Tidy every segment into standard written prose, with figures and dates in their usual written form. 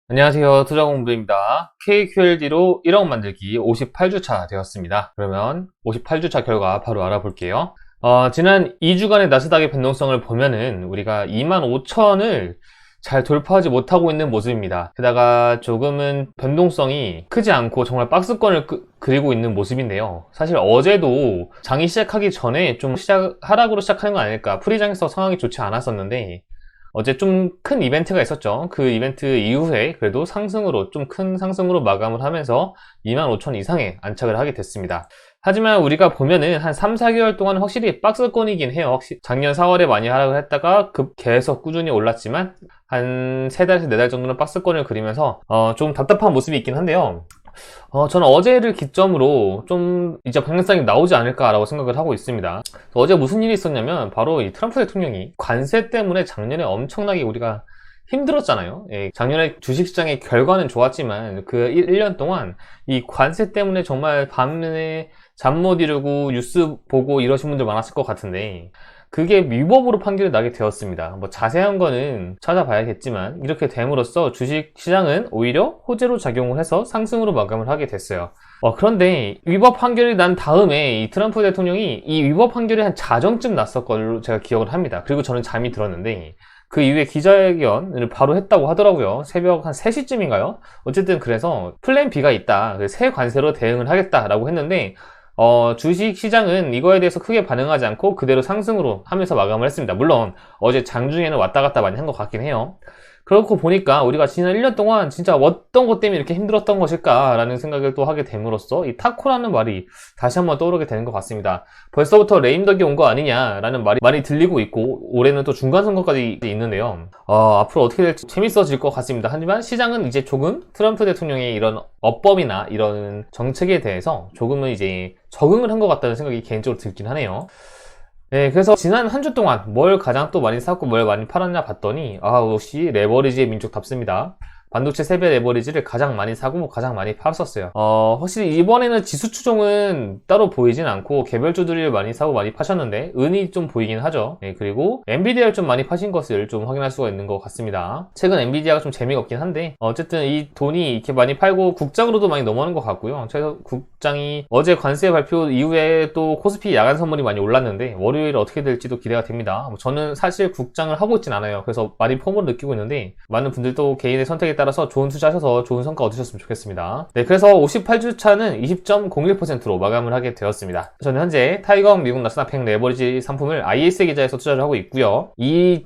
안녕하세요. 투자공부입니다. KQLD로 1억 만들기 58주차 되었습니다. 그러면 58주차 결과 바로 알아볼게요. 지난 2주간의 나스닥의 변동성을 보면은 우리가 25,000을 잘 돌파하지 못하고 있는 모습입니다. 게다가 조금은 변동성이 크지 않고 정말 박스권을 그리고 있는 모습인데요. 사실 어제도 장이 시작하기 전에 좀 하락으로 시작하는 거 아닐까. 프리장에서 상황이 좋지 않았었는데 어제 좀 큰 이벤트가 있었죠. 그 이벤트 이후에 그래도 상승으로, 좀 큰 상승으로 마감을 하면서 25,000 이상에 안착을 하게 됐습니다. 하지만 우리가 보면은 한 3, 4개월 동안 확실히 박스권이긴 해요. 작년 4월에 많이 하락을 했다가 계속 꾸준히 올랐지만 한 3달에서 4달 정도는 박스권을 그리면서 좀 답답한 모습이 있긴 한데요. 저는 어제를 기점으로 좀 이제 방향성이 나오지 않을까라고 생각을 하고 있습니다. 어제 무슨 일이 있었냐면 바로 이 트럼프 대통령이 관세 때문에 작년에 엄청나게 우리가 힘들었잖아요. 예, 작년에 주식시장의 결과는 좋았지만 그 1년 동안 이 관세 때문에 정말 밤에 잠 못 이루고 뉴스 보고 이러신 분들 많았을 것 같은데 그게 위법으로 판결이 나게 되었습니다. 뭐 자세한 거는 찾아봐야겠지만 이렇게 됨으로써 주식시장은 오히려 호재로 작용을 해서 상승으로 마감을 하게 됐어요. 그런데 위법 판결이 난 다음에 이 트럼프 대통령이 이 위법 판결이 한 자정쯤 났을 걸로 제가 기억을 합니다. 그리고 저는 잠이 들었는데 그 이후에 기자회견을 바로 했다고 하더라고요. 새벽 한 3시쯤인가요? 어쨌든 그래서 플랜 B가 있다. 새 관세로 대응을 하겠다라고 했는데 주식 시장은 이거에 대해서 크게 반응하지 않고 그대로 상승으로 하면서 마감을 했습니다. 물론 어제 장중에는 왔다 갔다 많이 한 것 같긴 해요. 그렇고 보니까 우리가 지난 1년 동안 진짜 어떤 것 때문에 이렇게 힘들었던 것일까라는 생각을 또 하게 됨으로써 이 타코라는 말이 다시 한번 떠오르게 되는 것 같습니다. 벌써부터 레임덕이 온 거 아니냐라는 말이 많이 들리고 있고 올해는 또 중간선거까지 있는데요. 앞으로 어떻게 될지 재밌어질 것 같습니다. 하지만 시장은 이제 조금 트럼프 대통령의 이런 어법이나 이런 정책에 대해서 조금은 이제 적응을 한 것 같다는 생각이 개인적으로 들긴 하네요. 네, 그래서 지난 한 주 동안 뭘 가장 또 많이 샀고 뭘 많이 팔았냐 봤더니 역시 레버리지의 민족답습니다. 반도체 세배 레버리지를 가장 많이 사고 가장 많이 팔았었어요. 확실히 이번에는 지수 추종은 따로 보이진 않고 개별주들을 많이 사고 많이 파셨는데 은이 좀 보이긴 하죠. 네, 그리고 엔비디아를 좀 많이 파신 것을 좀 확인할 수가 있는 것 같습니다. 최근 엔비디아가 좀 재미가 없긴 한데 어쨌든 이 돈이 이렇게 많이 팔고 국장으로도 많이 넘어가는 것 같고요. 최소 국장이 어제 관세 발표 이후에 또 코스피 야간 선물이 많이 올랐는데 월요일에 어떻게 될지도 기대가 됩니다. 저는 사실 국장을 하고 있진 않아요. 그래서 많이 폼을 느끼고 있는데 많은 분들도 개인의 선택에 따라서 좋은 투자하셔서 좋은 성과 얻으셨으면 좋겠습니다. 네, 그래서 58주차는 20.01%로 마감을 하게 되었습니다. 저는 현재 타이거 미국 나스닥 100 레버리지 상품을 IS 계좌에서 투자를 하고 있고요. 이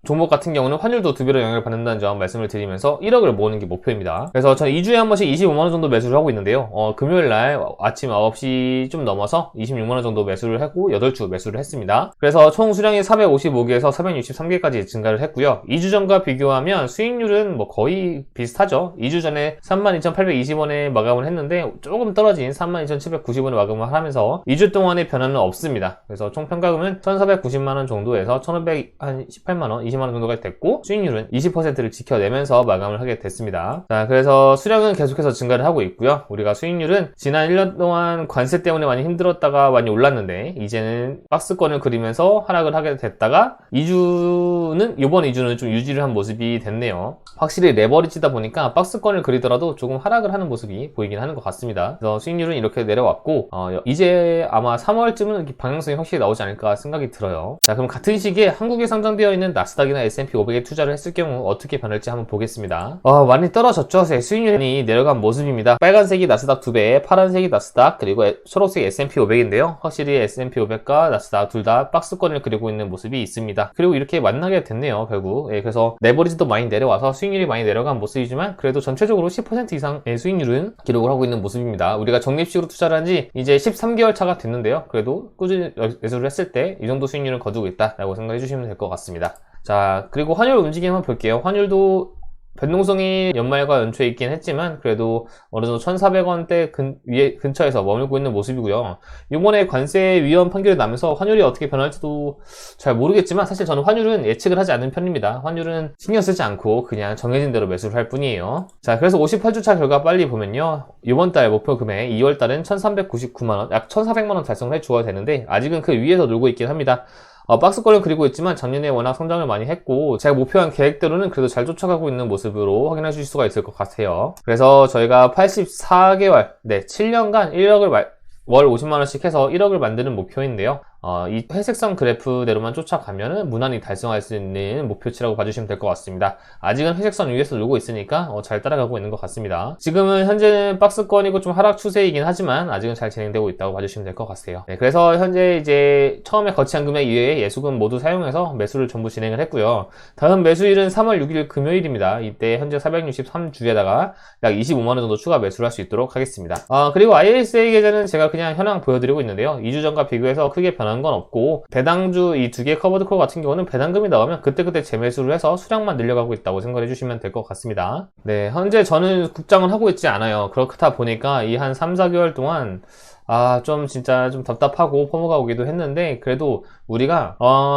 종목 같은 경우는 환율도 2배로 영향을 받는다는 점 말씀을 드리면서 1억을 모으는 게 목표입니다. 그래서 저는 2주에 한 번씩 25만원 정도 매수를 하고 있는데요. 금요일날 아침 9시 좀 넘어서 26만원 정도 매수를 하고 8주 매수를 했습니다. 그래서 총 수량이 455개에서 463개까지 증가를 했고요. 2주 전과 비교하면 수익률은 뭐 거의 비슷하죠. 2주 전에 32,820원에 마감을 했는데 조금 떨어진 32,790원에 마감을 하면서 2주 동안의 변화는 없습니다. 그래서 총 평가금은 1,490만원 정도에서 1,518만원 20만원 정도가 됐고 수익률은 20%를 지켜내면서 마감을 하게 됐습니다. 자, 그래서 수량은 계속해서 증가를 하고 있고요. 우리가 수익률은 지난 1년 동안 관세 때문에 많이 힘들었다가 많이 올랐는데 이제는 박스권을 그리면서 하락을 하게 됐다가 이번 2주는 좀 유지를 한 모습이 됐네요. 확실히 레버리지다 보니까 박스권을 그리더라도 조금 하락을 하는 모습이 보이긴 하는 것 같습니다. 그래서 수익률은 이렇게 내려왔고 이제 아마 3월쯤은 방향성이 확실히 나오지 않을까 생각이 들어요. 자, 그럼 같은 시기에 한국에 상장되어 있는 나스닥이나 S&P 500에 투자를 했을 경우 어떻게 변할지 한번 보겠습니다. 많이 떨어졌죠. 수익률이 내려간 모습입니다. 빨간색이 나스닥 2배, 파란색이 나스닥, 그리고 초록색이 S&P 500인데요. 확실히 S&P 500과 나스닥 둘 다 박스권을 그리고 있는 모습이 있습니다. 그리고 이렇게 만나게 됐네요, 결국. 그래서 레버리지도 많이 내려와서 수익률이 많이 내려간 모습이지만 그래도 전체적으로 10% 이상의 수익률은 기록을 하고 있는 모습입니다. 우리가 적립식으로 투자를 한 지 이제 13개월 차가 됐는데요. 그래도 꾸준히 매수를 했을 때 이 정도 수익률은 거두고 있다라고 생각해 주시면 될 것 같습니다. 자, 그리고 환율 움직임 한번 볼게요. 환율도 변동성이 연말과 연초에 있긴 했지만 그래도 어느 정도 1,400원대 근처에서 머물고 있는 모습이고요. 이번에 관세 위헌 판결이 나면서 환율이 어떻게 변할지도 잘 모르겠지만 사실 저는 환율은 예측을 하지 않는 편입니다. 환율은 신경 쓰지 않고 그냥 정해진 대로 매수를 할 뿐이에요. 자, 그래서 58주차 결과 빨리 보면요. 이번 달 목표 금액 2월달은 1,399만원, 약 1,400만원 달성을 해주어야 되는데 아직은 그 위에서 놀고 있긴 합니다. 박스권을 그리고 있지만 작년에 워낙 성장을 많이 했고 제가 목표한 계획대로는 그래도 잘 쫓아가고 있는 모습으로 확인하실 수가 있을 것 같아요. 그래서 저희가 84개월, 7년간 1억을 월 50만원씩 해서 1억을 만드는 목표인데요. 이 회색선 그래프대로만 쫓아가면은 무난히 달성할 수 있는 목표치라고 봐주시면 될 것 같습니다. 아직은 회색선 위에서 놀고 있으니까 잘 따라가고 있는 것 같습니다. 지금은 현재는 박스권이고 좀 하락 추세이긴 하지만 아직은 잘 진행되고 있다고 봐주시면 될 것 같아요. 네, 그래서 현재 이제 처음에 거치한 금액 이외에 예수금 모두 사용해서 매수를 전부 진행을 했고요. 다음 매수일은 3월 6일 금요일입니다. 이때 현재 463주에다가 약 25만원 정도 추가 매수를 할 수 있도록 하겠습니다. 그리고 ISA 계좌는 제가 그냥 현황 보여드리고 있는데요. 2주 전과 비교해서 크게 변한 건 없고 배당주 이 두 개의 커버드 콜 같은 경우는 배당금이 나오면 그때그때 재매수를 해서 수량만 늘려가고 있다고 생각해 주시면 될 것 같습니다. 네, 현재 저는 국장을 하고 있지 않아요. 그렇다 보니까 이 한 3, 4개월 동안 좀 진짜 좀 답답하고 포모가 오기도 했는데 그래도 우리가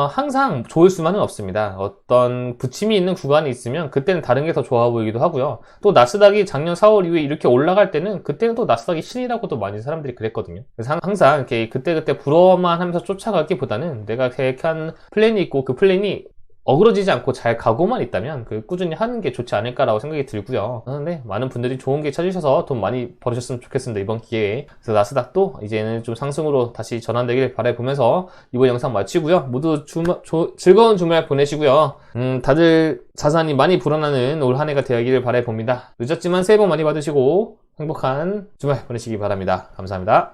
항상 좋을 수만은 없습니다. 어떤 부침이 있는 구간이 있으면 그때는 다른 게 더 좋아 보이기도 하고요. 또 나스닥이 작년 4월 이후에 이렇게 올라갈 때는 그때는 또 나스닥이 신이라고도 많이 사람들이 그랬거든요. 그래서 항상 이렇게 그때그때 부러워만 하면서 쫓아가기보다는 내가 계획한 플랜이 있고 그 플랜이 어그러지지 않고 잘 가고만 있다면 꾸준히 하는 게 좋지 않을까라고 생각이 들고요. 그런데 많은 분들이 좋은 게 찾으셔서 돈 많이 벌으셨으면 좋겠습니다. 이번 기회에. 그래서 나스닥도 이제는 좀 상승으로 다시 전환되길 바라보면서 이번 영상 마치고요. 모두 즐거운 주말 보내시고요. 다들 자산이 많이 불어나는 올 한 해가 되기를 바라봅니다. 늦었지만 새해 복 많이 받으시고 행복한 주말 보내시기 바랍니다. 감사합니다.